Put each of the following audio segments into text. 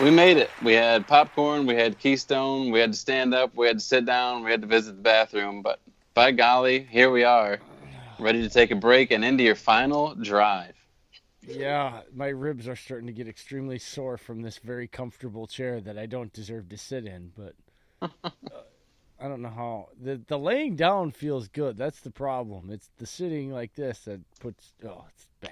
We made it. We had popcorn, we had Keystone, we had to stand up, we had to sit down, we had to visit the bathroom, but by golly, here we are, ready to take a break and into your final drive. Yeah, my ribs are starting to get extremely sore from this very comfortable chair that I don't deserve to sit in, but I don't know how. The laying down feels good. That's the problem. It's the sitting like this that puts, it's bad.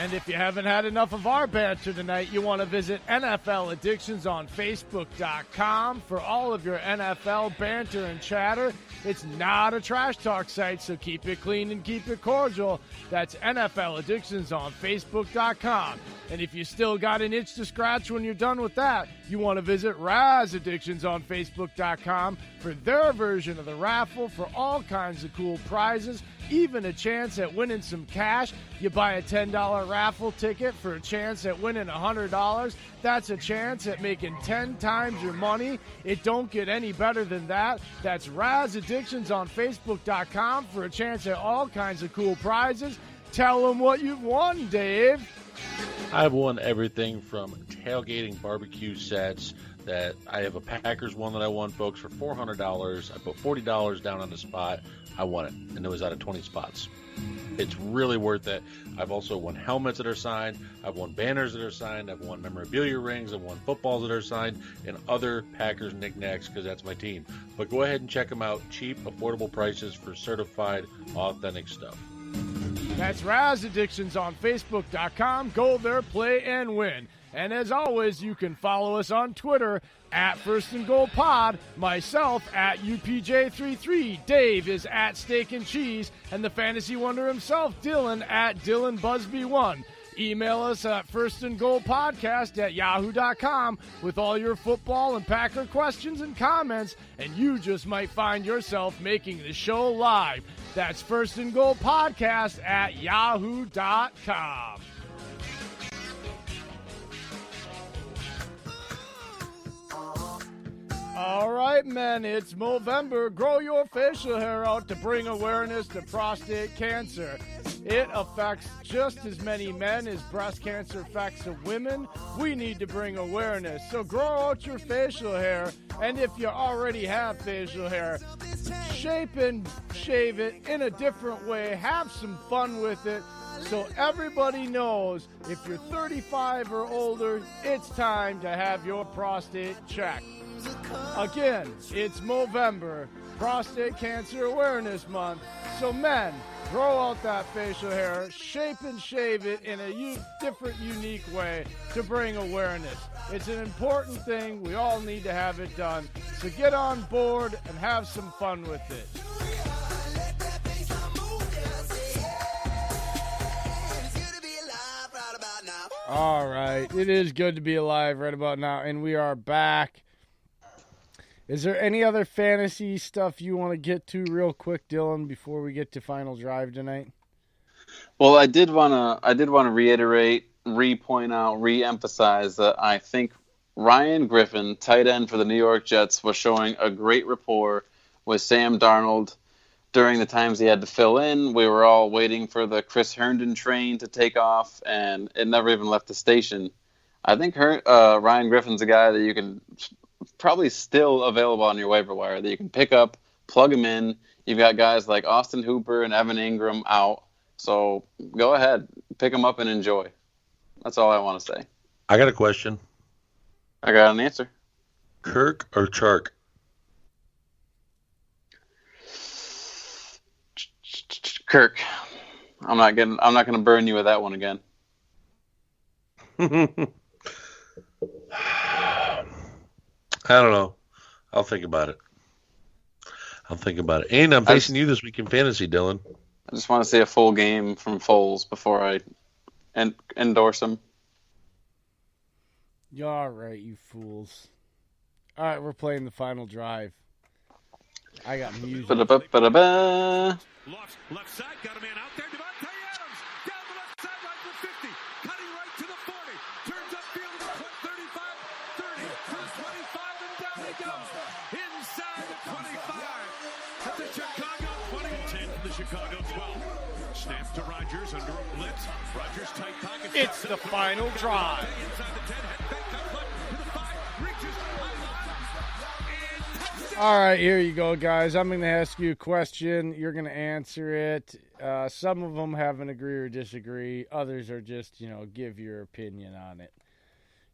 And if you haven't had enough of our banter tonight, you want to visit NFL Addictions on Facebook.com for all of your NFL banter and chatter. It's not a trash talk site, so keep it clean and keep it cordial. That's NFL Addictions on Facebook.com. And if you still got an itch to scratch when you're done with that, you want to visit Raz Addictions on Facebook.com for their version of the raffle for all kinds of cool prizes, even a chance at winning some cash. You buy a $10 raffle ticket for a chance at winning $100. That's a chance at making 10 times your money. It don't get any better than that. That's Raz Addictions on Facebook.com for a chance at all kinds of cool prizes. Tell them what you've won, Dave. I've won everything from tailgating barbecue sets. That I have a Packers one that I won, folks, for $400. I put $40 down on the spot. I won it, and it was out of 20 spots. It's really worth it. I've also won helmets that are signed. I've won banners that are signed. I've won memorabilia rings. I've won footballs that are signed and other Packers knickknacks because that's my team. But go ahead and check them out. Cheap, affordable prices for certified, authentic stuff. That's Raz Addictions on Facebook.com. Go there, play, and win. And as always, you can follow us on Twitter at First and Goal Pod, myself at UPJ33, Dave is at Steak and Cheese, and the fantasy wonder himself, Dillon, at Dillon Busby1. Email us at firstandgoalpodcast@yahoo.com with all your football and Packer questions and comments, and you just might find yourself making the show live. That's firstandgoalpodcast@yahoo.com. All right, men, it's Movember. Grow your facial hair out to bring awareness to prostate cancer. It affects just as many men as breast cancer affects women. We need to bring awareness. So grow out your facial hair, and if you already have facial hair, shape and shave it in a different way. Have some fun with it so everybody knows if you're 35 or older, it's time to have your prostate checked. Again, it's Movember, Prostate Cancer Awareness Month. So men, grow out that facial hair, shape and shave it in a different, unique way to bring awareness. It's an important thing. We all need to have it done. So get on board and have some fun with it. All right, it is good to be alive right about now, and we are back. Is there any other fantasy stuff you want to get to real quick, Dillon, before we get to final drive tonight? Well, I did want to reiterate, point out, re-emphasize that I think Ryan Griffin, tight end for the New York Jets, was showing a great rapport with Sam Darnold during the times he had to fill in. We were all waiting for the Chris Herndon train to take off, and it never even left the station. I think Ryan Griffin's a guy that you can probably still available on your waiver wire that you can pick up, plug him in. You've got guys like Austin Hooper and Evan Ingram out. So go ahead, pick them up and enjoy. That's all I want to say. I got a question. I got an answer. Kirk or Chark? Kirk. I'm not going to burn you with that one again. I don't know. I'll think about it. And I'm facing you this week in fantasy, Dillon. I just want to see a full game from Foles before I endorse him. You're all right, you fools. All right, we're playing the final drive. I got music. Ba-da-ba-ba-da-ba. Left side, got a man out there. Devontae Adams down the left sideline for 50. Cutting right to the 40. Turns upfield to the 25, 30, to the 25, and down he goes. Inside the 25. At the Chicago 20. 10 for the Chicago 12. Snaps to Rodgers. Rodgers under a blitz. Rodgers tight pocket. It's the final drive. Inside the 10, head fake the flip to the 5, reaches, and All right, here you go, guys. I'm going to ask you a question. You're going to answer it. Some of them have an agree or disagree. Others are just, give your opinion on it.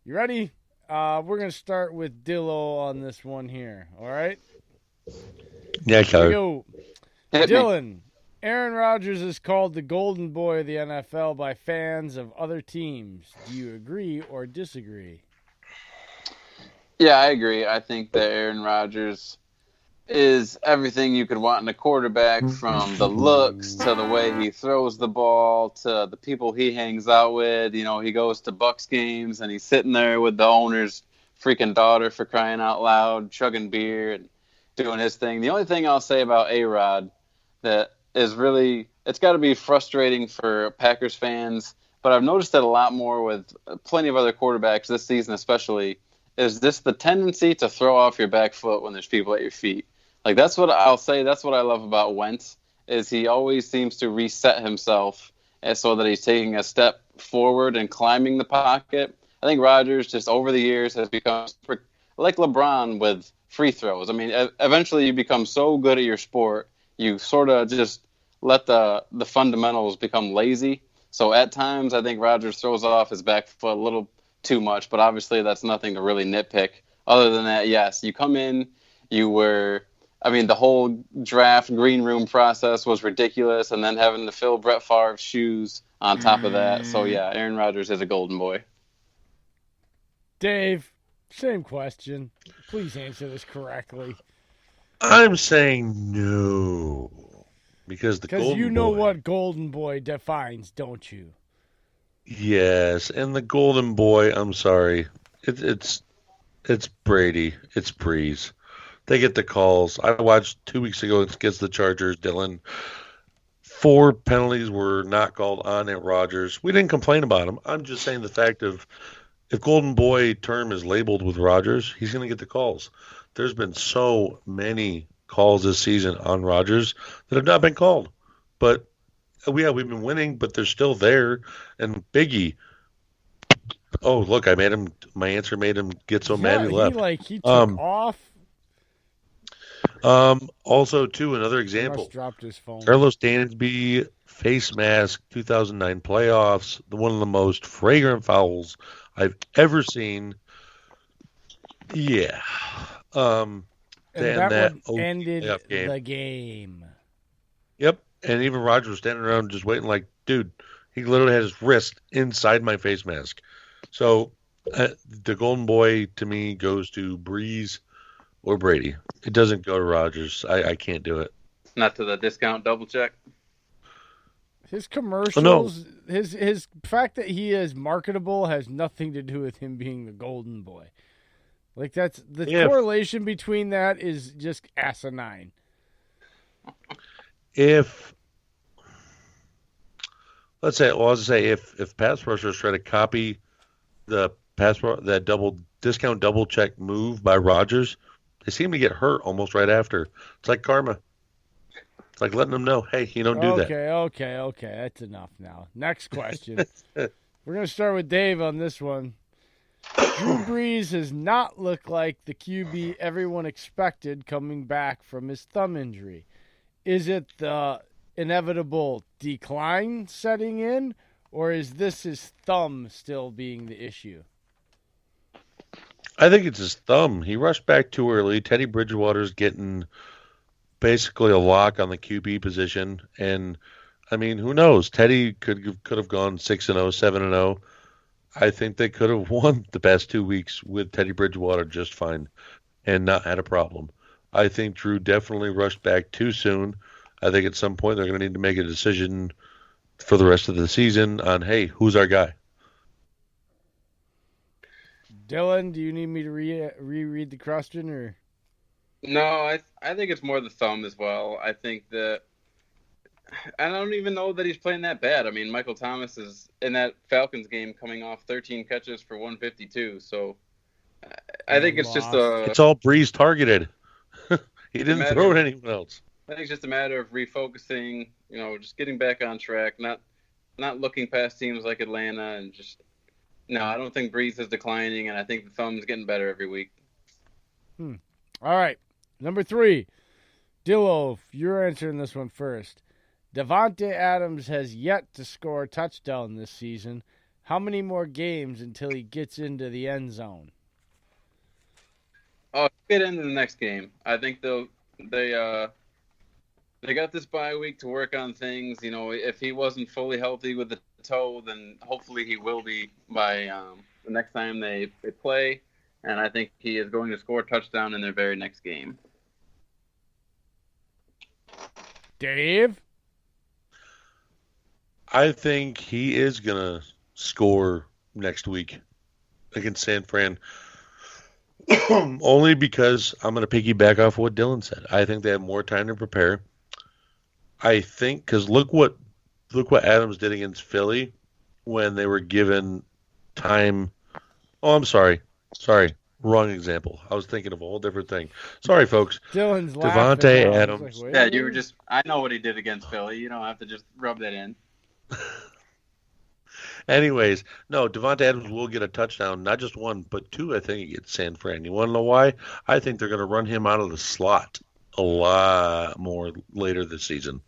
You ready? We're going to start with Dillon on this one here. All right? Yeah, Here we go. Hit me. Dillon, Aaron Rodgers is called the golden boy of the NFL by fans of other teams. Do you agree or disagree? Yeah, I agree. I think that Aaron Rodgers is everything you could want in a quarterback, from the looks to the way he throws the ball to the people he hangs out with. He goes to Bucks games and he's sitting there with the owner's freaking daughter, for crying out loud, chugging beer and doing his thing. The only thing I'll say about A-Rod that is really, it's got to be frustrating for Packers fans, but I've noticed it a lot more with plenty of other quarterbacks this season especially, is this the tendency to throw off your back foot when there's people at your feet. Like, that's what I'll say. That's what I love about Wentz, is he always seems to reset himself so that he's taking a step forward and climbing the pocket. I think Rodgers just over the years has become super, like LeBron with free throws. I mean, eventually you become so good at your sport, you sort of just let the fundamentals become lazy. So at times I think Rodgers throws off his back foot a little too much, but obviously that's nothing to really nitpick. Other than that, yes, you come in, the whole draft green room process was ridiculous, and then having to fill Brett Favre's shoes on top of that. So, yeah, Aaron Rodgers is a golden boy. Dave, same question. Please answer this correctly. I'm saying no. Because you know what golden boy defines, don't you? Yes, and the golden boy, I'm sorry. It's Brady. It's Breeze. They get the calls. I watched 2 weeks ago against the Chargers, Dillon. 4 penalties were not called on at Rodgers. We didn't complain about him. I'm just saying the fact of, if golden boy term is labeled with Rodgers, he's going to get the calls. There's been so many calls this season on Rodgers that have not been called. But, we've been winning, but they're still there. And Biggie, oh, look, my answer made him get so mad he left. He took off. Also, too, another example. Must dropped his phone. Carlos Dansby, face mask, 2009 playoffs, one of the most fragrant fouls I've ever seen. Yeah. And that ended the game. Yep. And even Rodgers was standing around just waiting like, dude, he literally had his wrist inside my face mask. So the golden boy, to me, goes to Breeze or Brady. It doesn't go to Rodgers. I can't do it. Not to the discount double check. His commercials, his fact that he is marketable has nothing to do with him being the golden boy. Like, that's the correlation between that is just asinine. If pass rushers try to copy the that discount double check move by Rodgers, they seem to get hurt almost right after. It's like karma. It's like letting them know, hey, you don't do that. Okay. That's enough now. Next question. We're going to start with Dave on this one. Drew Brees has not looked like the QB everyone expected coming back from his thumb injury. Is it the inevitable decline setting in, or is this his thumb still being the issue? I think it's his thumb. He rushed back too early. Teddy Bridgewater's getting basically a lock on the QB position, and I mean, who knows? Teddy could have gone 6-0, 7-0. I think they could have won the past 2 weeks with Teddy Bridgewater just fine and not had a problem. I think Drew definitely rushed back too soon. I think at some point they're going to need to make a decision for the rest of the season on, hey, who's our guy? Dillon, do you need me to reread the question, or? No, I think it's more the thumb as well. I think that I don't even know that he's playing that bad. I mean, Michael Thomas is in that Falcons game coming off 13 catches for 152. So I think it's just it's all Breeze targeted. He didn't throw it anyone else. I think it's just a matter of refocusing, just getting back on track, not not looking past teams like Atlanta and just no. I don't think Breeze is declining, and I think the thumb's getting better every week. All right, number 3. Dillo, you're answering this one first. Davante Adams has yet to score a touchdown this season. How many more games until he gets into the end zone? Oh, get into the next game. I think they got this bye week to work on things. You know, if he wasn't fully healthy with the toe, then hopefully he will be by the next time they play. And I think he is going to score a touchdown in their very next game. Dave? I think he is going to score next week against San Fran. Only because I'm going to piggyback off what Dillon said. I think they have more time to prepare. I think because look what Adams did against Philly when they were given time. Oh, I'm sorry, wrong example. I was thinking of a whole different thing. Sorry, folks. Dylan's laughing. Davante now. Adams. Like, Yeah, you were just. I know what he did against Philly. You don't have to just rub that in. Anyways, no, Davante Adams will get a touchdown, not just one, but 2, I think, against San Fran. You want to know why? I think they're going to run him out of the slot a lot more later this season.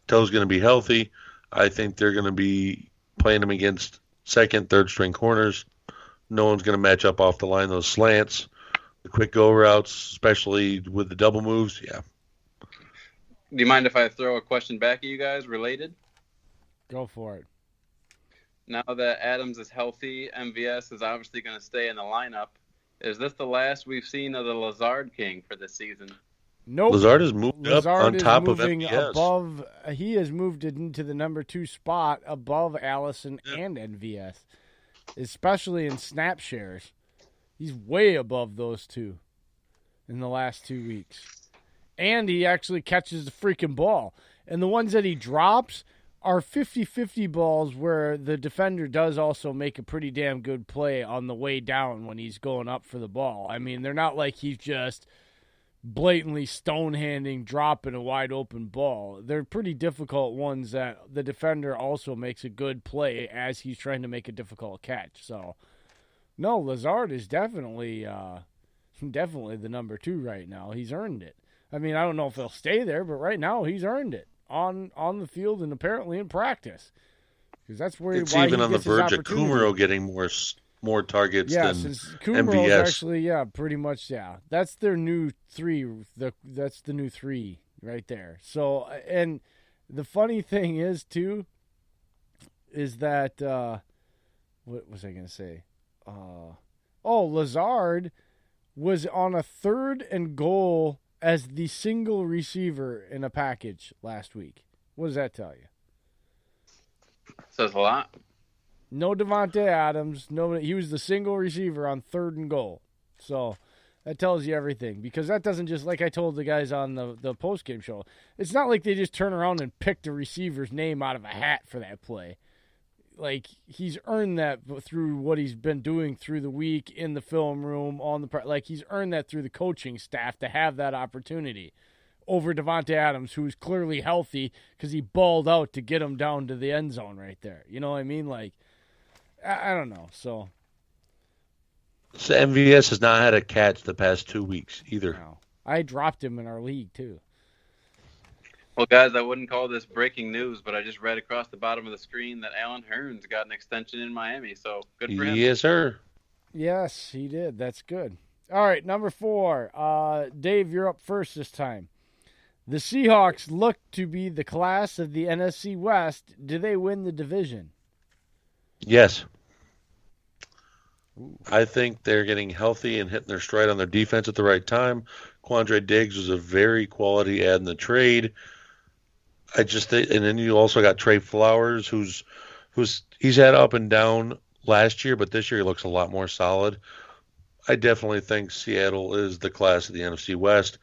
Tell's going to be healthy. I think they're going to be playing him against second, third string corners. No one's going to match up off the line, those slants, the quick go routes, especially with the double moves. Yeah. Do you mind if I throw a question back at you guys related? Go for it. Now that Adams is healthy, MVS is obviously going to stay in the lineup. Is this the last we've seen of the Lazard King for this season? Nope. Lazard has moved up on top of MVS. Above, he has moved into the number 2 spot above Allison and MVS, especially in snap shares. He's way above those two in the last 2 weeks. And he actually catches the freaking ball. And the ones that he drops are 50-50 balls where the defender does also make a pretty damn good play on the way down when he's going up for the ball. I mean, they're not like he's just blatantly stone-handing, dropping a wide-open ball. They're pretty difficult ones that the defender also makes a good play as he's trying to make a difficult catch. So, no, Lazard is definitely the number 2 right now. He's earned it. I mean, I don't know if he'll stay there, but right now he's earned it on the field and apparently in practice. Because that's where it's even on the verge of Kumaro getting more targets than since Kumaro MVS. Actually, pretty much, That's their new 3. That's the new 3 right there. So, and the funny thing is, too, is that, what was I going to say? Lazard was on a 3rd and goal as the single receiver in a package last week. What does that tell you? Says a lot. No Davante Adams. He was the single receiver on 3rd and goal. So that tells you everything. Because that doesn't just, like I told the guys on the post-game show, it's not like they just turn around and pick the receiver's name out of a hat for that play. Like, he's earned that through what he's been doing through the week in the film room, he's earned that through the coaching staff to have that opportunity over Davante Adams, who's clearly healthy because he balled out to get him down to the end zone right there. You know what I mean? Like, I don't know. So MVS has not had a catch the past 2 weeks either. No. I dropped him in our league, too. Well, guys, I wouldn't call this breaking news, but I just read across the bottom of the screen that Alan Hearns got an extension in Miami, so good for him. Yes, sir. Yes, he did. That's good. All right, number 4. Dave, you're up first this time. The Seahawks look to be the class of the NFC West. Do they win the division? Yes. I think they're getting healthy and hitting their stride on their defense at the right time. Quandre Diggs was a very quality add in the trade. And then you also got Trey Flowers, who's he's had up and down last year, but this year he looks a lot more solid. I definitely think Seattle is the class of the NFC West.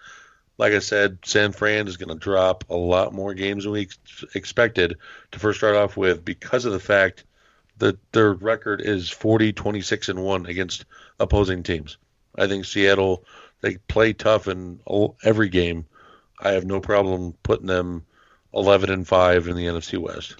Like I said, San Fran is going to drop a lot more games than we expected to first start off with because of the fact that their record is 40-26-1 against opposing teams. I think Seattle, they play tough in every game. I have no problem putting them 11-5 in the NFC West.